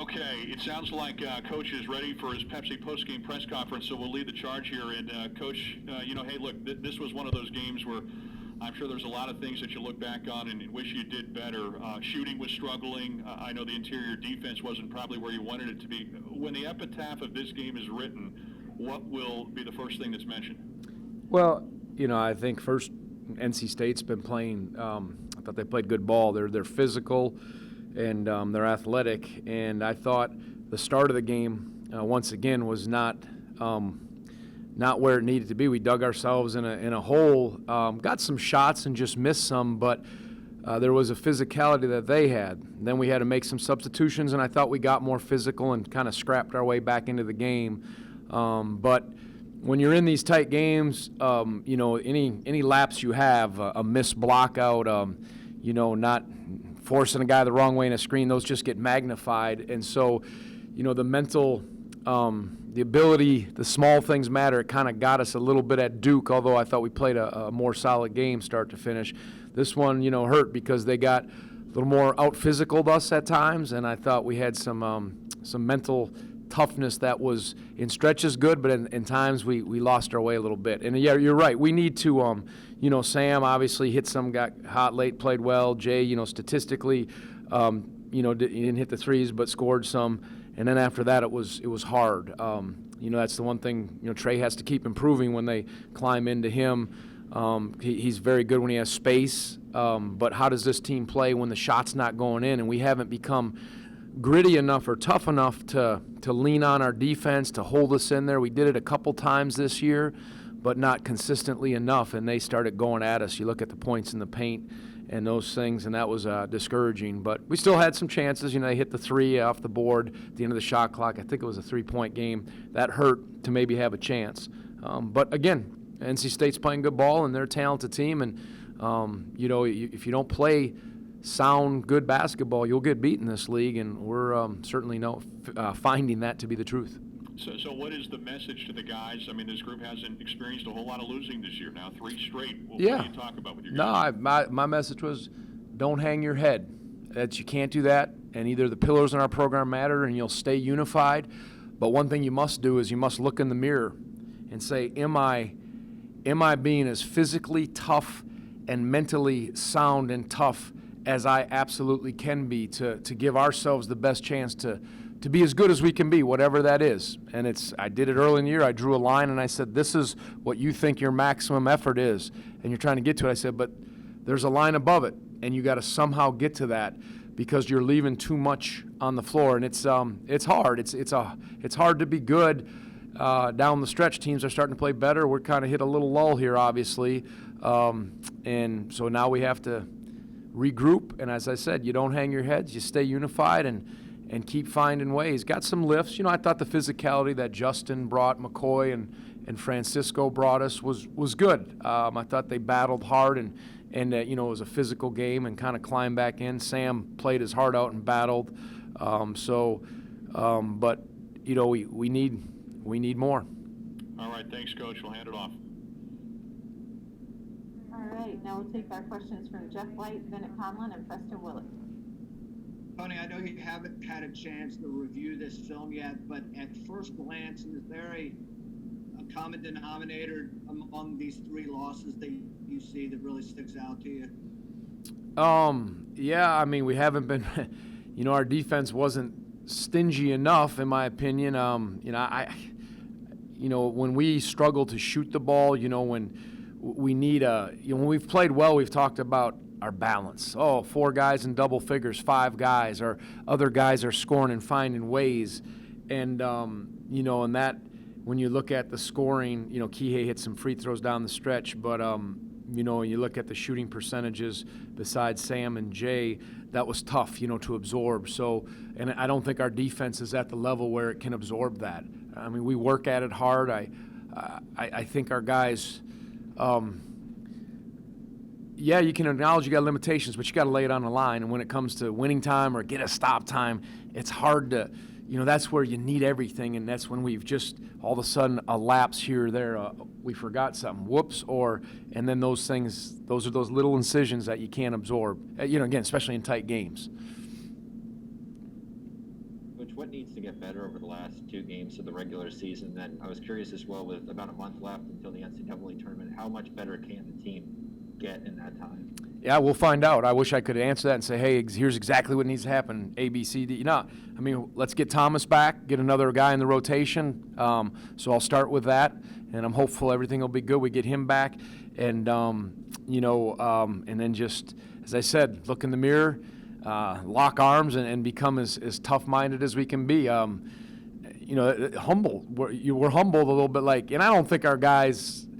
Okay, it sounds like Coach is ready for his Pepsi postgame press conference, so we'll lead the charge here. And Coach, hey, look, this was one of those games where I'm sure there's a lot of things that you look back on and wish you did better. Shooting was struggling. I know the interior defense wasn't probably where you wanted it to be. When the epitaph of this game is written, what will be the first thing that's mentioned? Well, I think first NC State's been playing. I thought they played good ball. They're physical. And they're athletic, and I thought the start of the game once again was not where it needed to be. We dug ourselves in a hole, got some shots and just missed some, but there was a physicality that they had. Then we had to make some substitutions, and I thought we got more physical and kind of scrapped our way back into the game. But when you're in these tight games, any lapse you have, a missed block out, not forcing a guy the wrong way in a screen, those just get magnified. And so, the mental, the ability, the small things matter. It kind of got us a little bit at Duke, although I thought we played a more solid game start to finish. This one, hurt because they got a little more out-physicaled us at times, and I thought we had some mental toughness that was in stretches good, but in times we lost our way a little bit. And yeah, you're right. We need to, Sam obviously hit some, got hot late, played well. Jay, statistically, he didn't hit the threes, but scored some. And then after that, it was hard. That's the one thing, Trey has to keep improving when they climb into him. He's very good when he has space. But how does this team play when the shot's not going in? And we haven't become gritty enough or tough enough to lean on our defense, to hold us in there. We did it a couple times this year, but not consistently enough, and they started going at us. You look at the points in the paint and those things, and that was discouraging. But we still had some chances. They hit the three off the board at the end of the shot clock. I think it was a three-point game. That hurt to maybe have a chance. But again, NC State's playing good ball, and they're a talented team, and if you don't play sound, good basketball, you'll get beat in this league, and we're certainly finding that to be the truth. So what is the message to the guys? I mean, this group hasn't experienced a whole lot of losing this year now, 3 straight. What do you talk about with your guys? My message was don't hang your head. You can't do that, and either the pillars in our program matter and you'll stay unified, but one thing you must do is you must look in the mirror and say, am I being as physically tough and mentally sound and tough as I absolutely can be to give ourselves the best chance to be as good as we can be, whatever that is. And I did it early in the year. I drew a line and I said, this is what you think your maximum effort is, and you're trying to get to it. I said, but there's a line above it, and you got to somehow get to that because you're leaving too much on the floor, and it's hard. It's hard to be good down the stretch. Teams are starting to play better. We're kind of hit a little lull here, obviously, and so now we have to regroup, and as I said, you don't hang your heads, you stay unified and keep finding ways. Got some lifts. I thought the physicality that Justin brought, McCoy and Francisco brought us was good. I thought they battled hard and it was a physical game and kind of climbed back in. Sam played his heart out and battled. But we need more. All right, thanks, Coach. We'll hand it off. All right, now we'll take our questions from Jeff Light, Bennett Conlon, and Preston Willett. Tony, I know you haven't had a chance to review this film yet, but at first glance, is there a common denominator among these 3 losses that you see that really sticks out to you? Yeah, I mean, we haven't been, our defense wasn't stingy enough, in my opinion. When we struggle to shoot the ball, when we need when we've played well, we've talked about our balance. 4 guys in double figures, 5 guys, or other guys are scoring and finding ways. And, and that, when you look at the scoring, Kihei hit some free throws down the stretch, but, you look at the shooting percentages besides Sam and Jay, that was tough, to absorb. So, and I don't think our defense is at the level where it can absorb that. I mean, we work at it hard. I think our guys, you can acknowledge you got limitations, but you got to lay it on the line. And when it comes to winning time or get a stop time, it's hard to, that's where you need everything. And that's when we've just all of a sudden a lapse here or there. We forgot something, whoops, and then those things, those are those little incisions that you can't absorb. Again, especially in tight games. Coach, what needs to get better over the last 2 games of the regular season? Then I was curious as well, with about a month left until the NCAA tournament, how much better can the team get in that time? Yeah, we'll find out. I wish I could answer that and say, hey, here's exactly what needs to happen, A, B, C, D. No, I mean, let's get Thomas back, get another guy in the rotation. So I'll start with that, and I'm hopeful everything will be good. We get him back, and, and then just, as I said, look in the mirror, lock arms, and become as tough-minded as we can be. Humble. We're humbled a little bit, and I don't think our guys –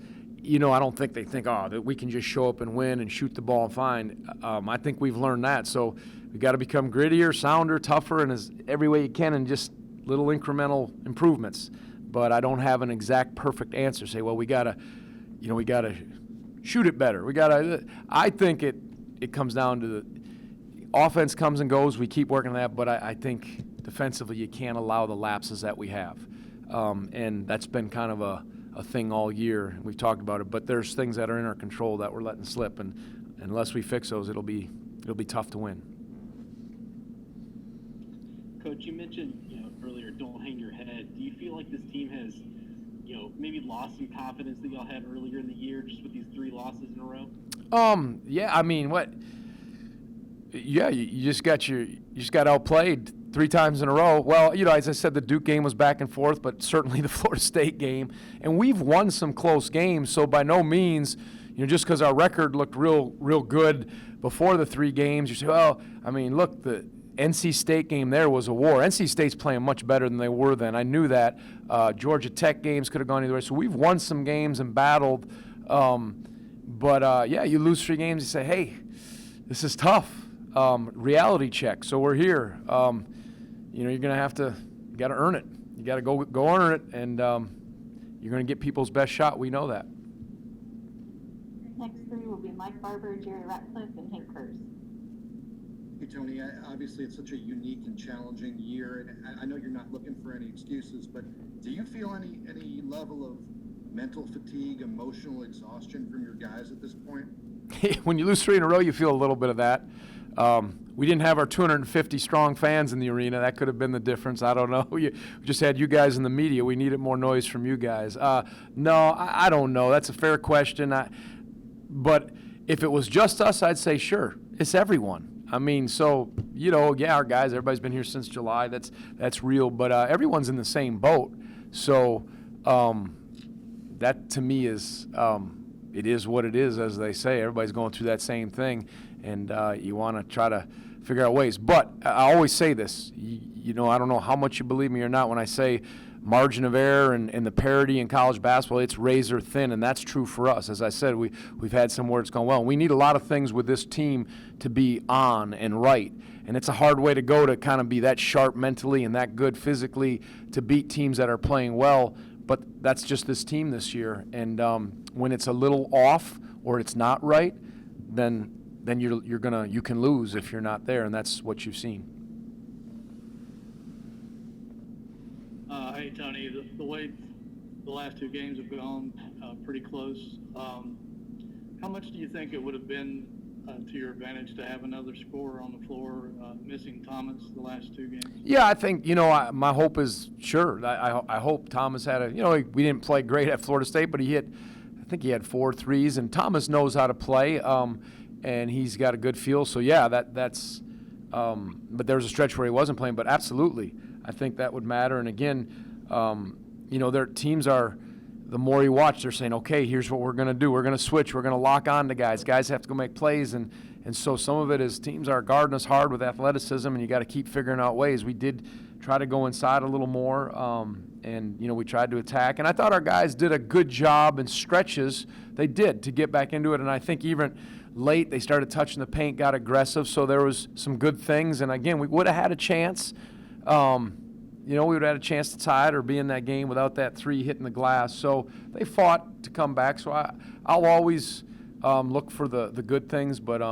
I don't think they think, that we can just show up and win and shoot the ball fine. I think we've learned that. So we've got to become grittier, sounder, tougher, and every way you can, and just little incremental improvements. But I don't have an exact perfect answer. Say, well, we gotta shoot it better. I think it comes down to the offense comes and goes. We keep working on that, but I think defensively you can't allow the lapses that we have, and that's been kind of a thing all year. We've talked about it, but there's things that are in our control that we're letting slip, and unless we fix those, it'll be tough to win. Coach, you mentioned earlier, don't hang your head. Do you feel like this team has maybe lost some confidence that y'all had earlier in the year just with these 3 losses in a row? Yeah, I mean, you just got outplayed 3 times in a row. Well, as I said, the Duke game was back and forth, but certainly the Florida State game. And we've won some close games, so by no means, just because our record looked real good before the 3 games, you say, well, I mean, look, the NC State game there was a war. NC State's playing much better than they were then. I knew that. Georgia Tech games could have gone either way. So we've won some games and battled. But you lose 3 games, you say, hey, this is tough. Reality check. So we're here. You're going to have to earn it. You got to go earn it, and you're going to get people's best shot. We know that. Next 3 will be Mike Barber, Jerry Ratcliffe, and Hank Kurz. Hey, Tony, obviously it's such a unique and challenging year, and I know you're not looking for any excuses, but do you feel any level of mental fatigue, emotional exhaustion from your guys at this point? When you lose 3 in a row, you feel a little bit of that. We didn't have our 250 strong fans in the arena. That could have been the difference. I don't know. We just had you guys in the media. We needed more noise from you guys. No, I don't know. That's a fair question. But if it was just us, I'd say sure. It's everyone. I mean, so, our guys, everybody's been here since July. That's real. But everyone's in the same boat. So that to me is it is what it is, as they say. Everybody's going through that same thing. And you want to try to figure out ways. But I always say this, I don't know how much you believe me or not when I say margin of error and the parity in college basketball, it's razor thin, and that's true for us. As I said, we've had some where it's gone well. We need a lot of things with this team to be on and right, and it's a hard way to go to kind of be that sharp mentally and that good physically to beat teams that are playing well, but that's just this team this year. And when it's a little off or it's not right, then you can lose if you're not there, and that's what you've seen. Hey Tony, the way the last 2 games have gone, pretty close. How much do you think it would have been to your advantage to have another scorer on the floor, missing Thomas the last 2 games? Yeah, I think my hope is sure. I hope Thomas had we didn't play great at Florida State, but I think he had 4 threes, and Thomas knows how to play. And he's got a good feel. So, yeah, that's but there was a stretch where he wasn't playing. But absolutely, I think that would matter. And, again, their teams are – the more you watch, they're saying, okay, here's what we're going to do. We're going to switch. We're going to lock on to guys. Guys have to go make plays. And so some of it is teams are guarding us hard with athleticism, and you got to keep figuring out ways. We did try to go inside a little more, and, we tried to attack. And I thought our guys did a good job in stretches. They did to get back into it. And I think even – late, they started touching the paint, got aggressive, so there was some good things. And, again, we would have had a chance. We would have had a chance to tie it or be in that game without that 3 hitting the glass. So they fought to come back. So I'll always look for the good things. But,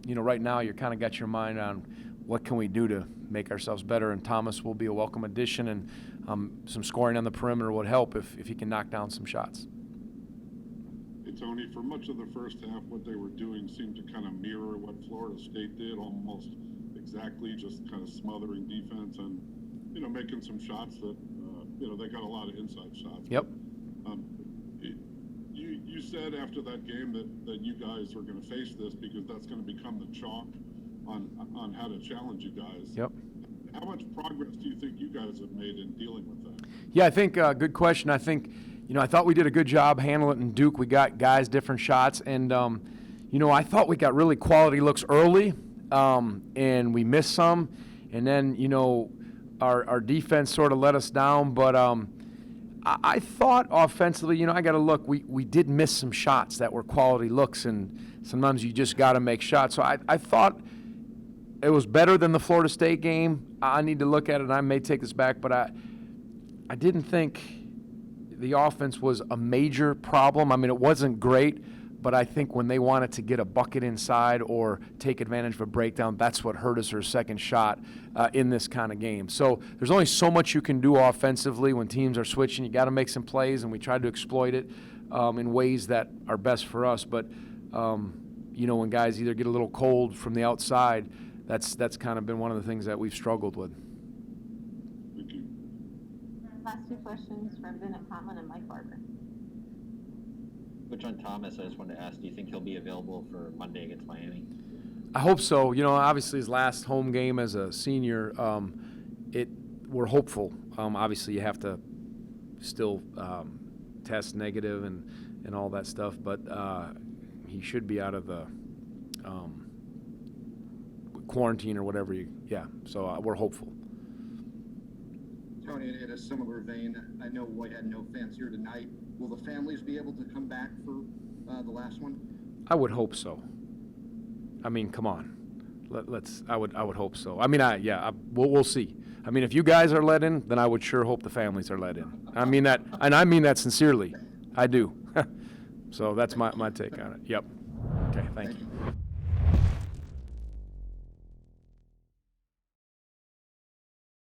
right now you kind of got your mind on what can we do to make ourselves better. And Thomas will be a welcome addition, and some scoring on the perimeter would help if he can knock down some shots. Tony, for much of the first half, what they were doing seemed to kind of mirror what Florida State did, almost exactly, just kind of smothering defense. And, making some shots that, they got a lot of inside shots. Yep. You said after that game that you guys are going to face this because that's going to become the chalk on how to challenge you guys. Yep. How much progress do you think you guys have made in dealing with that? Yeah, I think good question. I think, I thought we did a good job handling it in Duke. We got guys different shots, and I thought we got really quality looks early, and we missed some, and then our defense sort of let us down. But I thought offensively, I got to look. We did miss some shots that were quality looks, and sometimes you just got to make shots. So I thought it was better than the Florida State game. I need to look at it, and I may take this back, but I didn't think the offense was a major problem. I mean, it wasn't great, but I think when they wanted to get a bucket inside or take advantage of a breakdown, that's what hurt us, our second shot in this kind of game. So there's only so much you can do offensively when teams are switching. You got to make some plays, and we tried to exploit it in ways that are best for us. But, when guys either get a little cold from the outside, that's kind of been one of the things that we've struggled with. Thank you. Last two questions from Bennett Conlon and Mike Barber. Which on Thomas, I just wanted to ask, do you think he'll be available for Monday against Miami? I hope so. Obviously his last home game as a senior, we're hopeful. Obviously you have to still test negative and all that stuff, but he should be out of the quarantine or whatever. So we're hopeful. Tony, in a similar vein, I know we had no fans here tonight. Will the families be able to come back for the last one? I would hope so. I mean, come on. I would hope so. I mean, we'll see. I mean, if you guys are let in, then I would sure hope the families are let in. I mean that, and I mean that sincerely. I do. So that's my take on it. Yep. Okay, thank you.